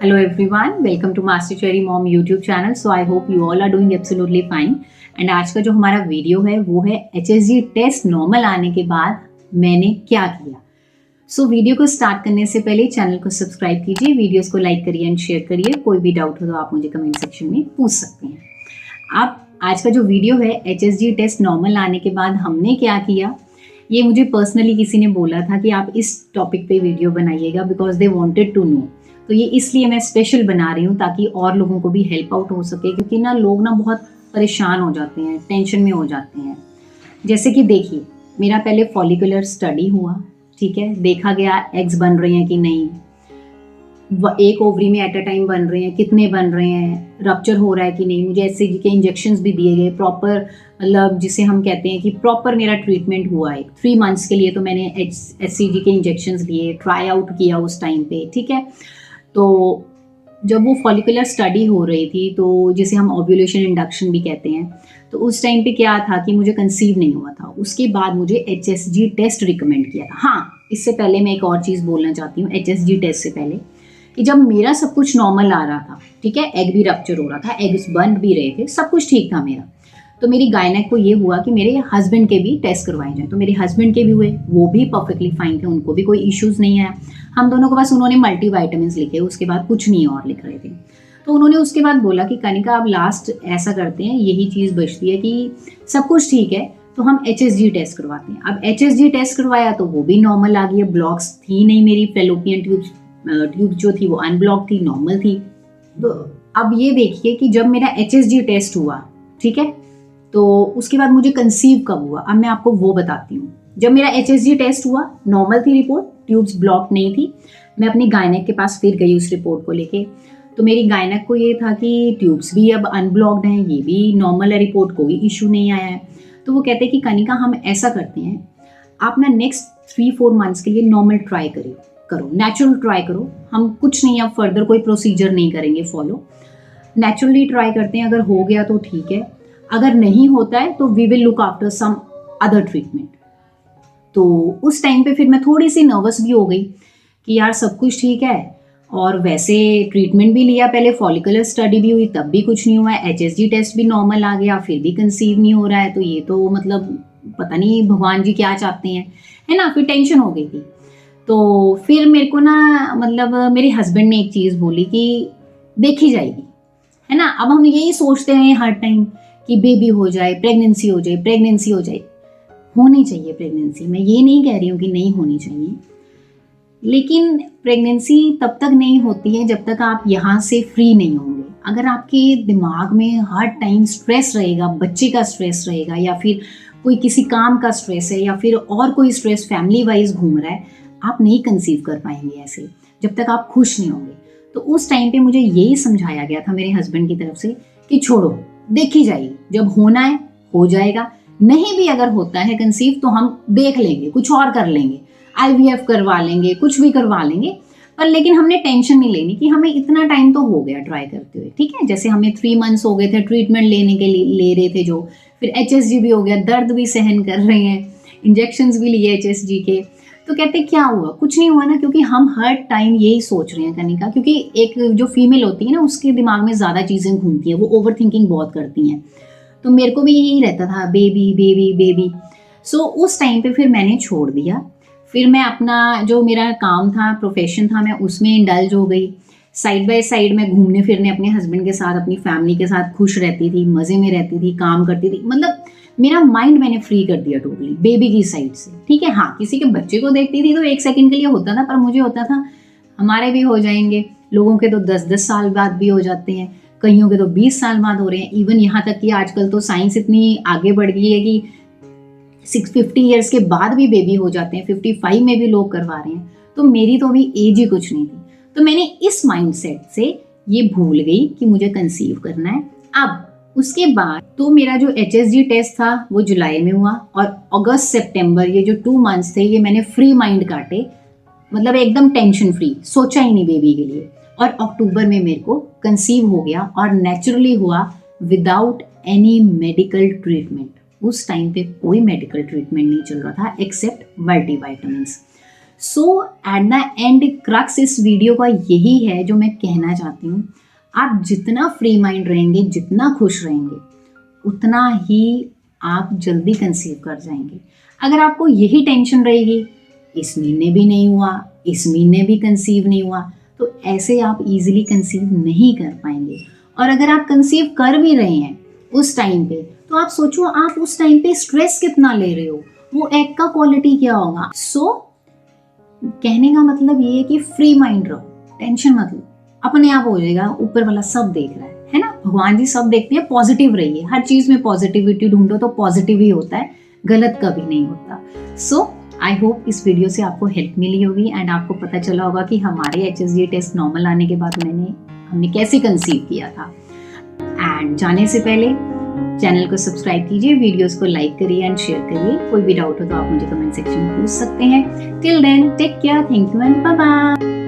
Hello everyone, welcome to Master Cherry Mom YouTube channel. So I hope you all are doing absolutely fine. And आज का जो हमारा video है वो है HSG टेस्ट नॉर्मल आने के बाद मैंने क्या किया. सो वीडियो को स्टार्ट करने से पहले चैनल को सब्सक्राइब कीजिए, वीडियोस को लाइक करिए एंड शेयर करिए. कोई भी डाउट हो तो आप मुझे कमेंट सेक्शन में पूछ सकते हैं. आप आज का जो वीडियो है HSG टेस्ट नॉर्मल आने के बाद हमने क्या किया, ये मुझे पर्सनली किसी ने बोला था कि आप इस टॉपिक पे वीडियो बनाइएगा because they wanted to know. तो ये इसलिए मैं स्पेशल बना रही हूँ ताकि और लोगों को भी हेल्प आउट हो सके, क्योंकि ना लोग ना बहुत परेशान हो जाते हैं, टेंशन में हो जाते हैं. जैसे कि देखिए, मेरा पहले फॉलिकुलर स्टडी हुआ, ठीक है, देखा गया एग्स बन रहे हैं कि नहीं, एक ओवरी में एट अ टाइम बन रहे हैं, कितने बन रहे हैं, रप्चर हो रहा है कि नहीं. मुझे एचसीजी के इंजेक्शंस भी दिए गए प्रॉपर, मतलब जिसे हम कहते हैं कि प्रॉपर मेरा ट्रीटमेंट हुआ है 3 मंथ्स के लिए. तो मैंने एचसीजी के इंजेक्शंस लिए, ट्राई आउट किया उस टाइम पे, ठीक है. तो जब वो फॉलिकुलर स्टडी हो रही थी, तो जिसे हम ओव्यूलेशन इंडक्शन भी कहते हैं, तो उस टाइम पे क्या था कि मुझे कंसीव नहीं हुआ था. उसके बाद मुझे एचएसजी टेस्ट रिकमेंड किया था. हाँ, इससे पहले मैं एक और चीज़ बोलना चाहती हूँ. एचएसजी टेस्ट से पहले कि जब मेरा सब कुछ नॉर्मल आ रहा था, ठीक है, एग भी रप्चर हो रहा था, एग्स बन भी रहे थे, सब कुछ ठीक था मेरा, तो मेरी गायनेक को ये हुआ कि मेरे हस्बैंड के भी टेस्ट करवाए जाएं. तो मेरे हस्बैंड के भी हुए, वो भी परफेक्टली फाइन थे, उनको भी कोई इश्यूज़ नहीं आया. हम दोनों को बस उन्होंने मल्टी वाइटामिन लिखे, उसके बाद कुछ नहीं और लिख रहे थे. तो उन्होंने उसके बाद बोला कि कनिका अब लास्ट ऐसा करते हैं, यही चीज़ बचती है कि सब कुछ ठीक है तो हम HSG टेस्ट करवाते हैं. अब HSG टेस्ट करवाया तो वो भी नॉर्मल आ गई. ब्लॉक्स थी नहीं, मेरी फेलोपियन ट्यूब जो थी वो अनब्लॉक थी, नॉर्मल थी. तो अब ये देखिए कि जब मेरा HSG टेस्ट हुआ, ठीक है, तो उसके बाद मुझे कंसीव कब हुआ, अब मैं आपको वो बताती हूँ. जब मेरा HSG टेस्ट हुआ, नॉर्मल थी रिपोर्ट, ट्यूब्स ब्लॉक नहीं थी. मैं अपनी गायनेक के पास फिर गई उस रिपोर्ट को लेके. तो मेरी गायनेक को ये था कि ट्यूब्स भी अब अनब्लॉक्ड हैं, ये भी नॉर्मल है रिपोर्ट, कोई इशू नहीं आया है. तो वो कहते हैं कि कनिका हम ऐसा करते हैं, आप ना नेक्स्ट 3-4 मंथ्स के लिए नॉर्मल ट्राई करो, नेचुरल ट्राई करो. हम कुछ नहीं, अब फर्दर कोई प्रोसीजर नहीं करेंगे फॉलो, नेचुरली ट्राई करते हैं. अगर हो गया तो ठीक है, अगर नहीं होता है तो we will look after some other treatment. तो उस टाइम पे फिर मैं थोड़ी सी नर्वस भी हो गई कि यार सब कुछ ठीक है, और वैसे ट्रीटमेंट भी लिया, पहले फॉलिकुलर स्टडी भी हुई, तब भी कुछ नहीं हुआ है, HSG टेस्ट भी नॉर्मल आ गया, फिर भी कंसीव नहीं हो रहा है. तो ये तो मतलब पता नहीं भगवान जी क्या चाहते हैं, है ना. फिर टेंशन हो गई थी. तो फिर मेरे को ना, मतलब मेरे हस्बैंड ने एक चीज़ बोली कि देखी जाएगी, है ना. अब हम यही सोचते हैं हर टाइम कि बेबी हो जाए, प्रेगनेंसी हो जाए, प्रेगनेंसी हो जाए. होनी चाहिए प्रेगनेंसी, मैं ये नहीं कह रही हूँ कि नहीं होनी चाहिए, लेकिन प्रेगनेंसी तब तक नहीं होती है जब तक आप यहाँ से फ्री नहीं होंगे. अगर आपके दिमाग में हर टाइम स्ट्रेस रहेगा, बच्चे का स्ट्रेस रहेगा, या फिर कोई किसी काम का स्ट्रेस है, या फिर और कोई स्ट्रेस फैमिली वाइज घूम रहा है, आप नहीं कंसीव कर पाएंगे ऐसे जब तक आप खुश नहीं होंगे. तो उस टाइम पे मुझे यही समझाया गया था मेरे हस्बैंड की तरफ से कि छोड़ो, देखी जाएगी, जब होना है हो जाएगा, नहीं भी अगर होता है कंसीव तो हम देख लेंगे, कुछ और कर लेंगे, IVF करवा लेंगे, कुछ भी करवा लेंगे. पर लेकिन हमने टेंशन नहीं लेनी कि हमें इतना टाइम तो हो गया ट्राई करते हुए, ठीक है. जैसे हमें 3 मंथ्स हो गए थे ट्रीटमेंट लेने के लिए, ले रहे थे जो, फिर HSG भी हो गया, दर्द भी सहन कर रहे हैं, इंजेक्शंस भी लिए HSG के. तो कहते क्या हुआ, कुछ नहीं हुआ ना, क्योंकि हम हर टाइम यही सोच रहे हैं कनिका, क्योंकि एक जो फीमेल होती है ना, उसके दिमाग में ज़्यादा चीज़ें घूमती हैं, वो ओवर थिंकिंग बहुत करती हैं. तो मेरे को भी यही रहता था, बेबी बेबी बेबी. सो उस टाइम पे फिर मैंने छोड़ दिया. फिर मैं अपना जो मेरा काम था, प्रोफेशन था, मैं उसमें इंडल्ज हो गई. साइड बाय साइड मैं घूमने फिरने अपने हस्बैंड के साथ, अपनी फैमिली के साथ खुश रहती थी, मज़े में रहती थी, काम करती थी. मतलब मेरा माइंड मैंने फ्री कर दिया टोटली बेबी की साइड से, ठीक है. हाँ, किसी के बच्चे को देखती थी तो 1 सेकंड के लिए होता था, पर मुझे होता था हमारे भी हो जाएंगे, लोगों के तो 10-10 साल बाद भी हो जाते हैं, कईयों के तो 20 साल बाद हो रहे हैं. इवन यहाँ तक कि आजकल तो साइंस इतनी आगे बढ़ गई है कि 50 ईयर्स के बाद भी बेबी हो जाते हैं, 55 में भी लोग करवा रहे हैं. तो मेरी तो अभी एज ही कुछ नहीं थी. तो मैंने इस माइंडसेट से ये भूल गई कि मुझे कंसीव करना है. अब उसके बाद तो मेरा जो HSG टेस्ट था वो जुलाई में हुआ, और अगस्त सितंबर ये जो 2 मंथ्स थे, ये मैंने फ्री माइंड काटे, मतलब एकदम टेंशन फ्री, सोचा ही नहीं बेबी के लिए. और अक्टूबर में मेरे को कंसीव हो गया, और नेचुरली हुआ, विदाउट एनी मेडिकल ट्रीटमेंट. उस टाइम पे कोई मेडिकल ट्रीटमेंट नहीं चल रहा था except multivitamins. So at the end crux इस वीडियो का यही है जो मैं कहना चाहती हूँ, आप जितना फ्री माइंड रहेंगे, जितना खुश रहेंगे, उतना ही आप जल्दी कंसीव कर जाएंगे। अगर आपको यही टेंशन रहेगी, इस महीने भी नहीं हुआ, इस महीने भी कंसीव नहीं हुआ, तो ऐसे आप इजीली कंसीव नहीं कर पाएंगे। और अगर आप कंसीव कर भी रहे हैं उस टाइम पे, तो आप सोचो आप उस टाइम पे स्ट्रेस कितना ले रहे हो, वो एग का क्वालिटी क्या होगा। सो कहने का मतलब ये है कि फ्री माइंड रहो, टेंशन मत लो, अपने आप हो जाएगा, ऊपर वाला सब देख रहा है ना, भगवान जी सब देखते हैं। पॉजिटिव रहिए, हर चीज में पॉजिटिविटी ढूंढो तो पॉजिटिव ही होता है, गलत कभी नहीं होता। सो आई होप इस वीडियो से आपको हेल्प मिली होगी एंड आपको पता चला होगा कि हमारे HSG टेस्ट नॉर्मल आने के बाद हमने कैसे कंसीव किया था। एंड जाने से पहले चैनल को सब्सक्राइब कीजिए, वीडियोस को लाइक करिए एंड शेयर करिए। कोई भी डाउट हो तो आप मुझे कमेंट सेक्शन में पूछ सकते हैं। Till then take care, thank you and bye bye.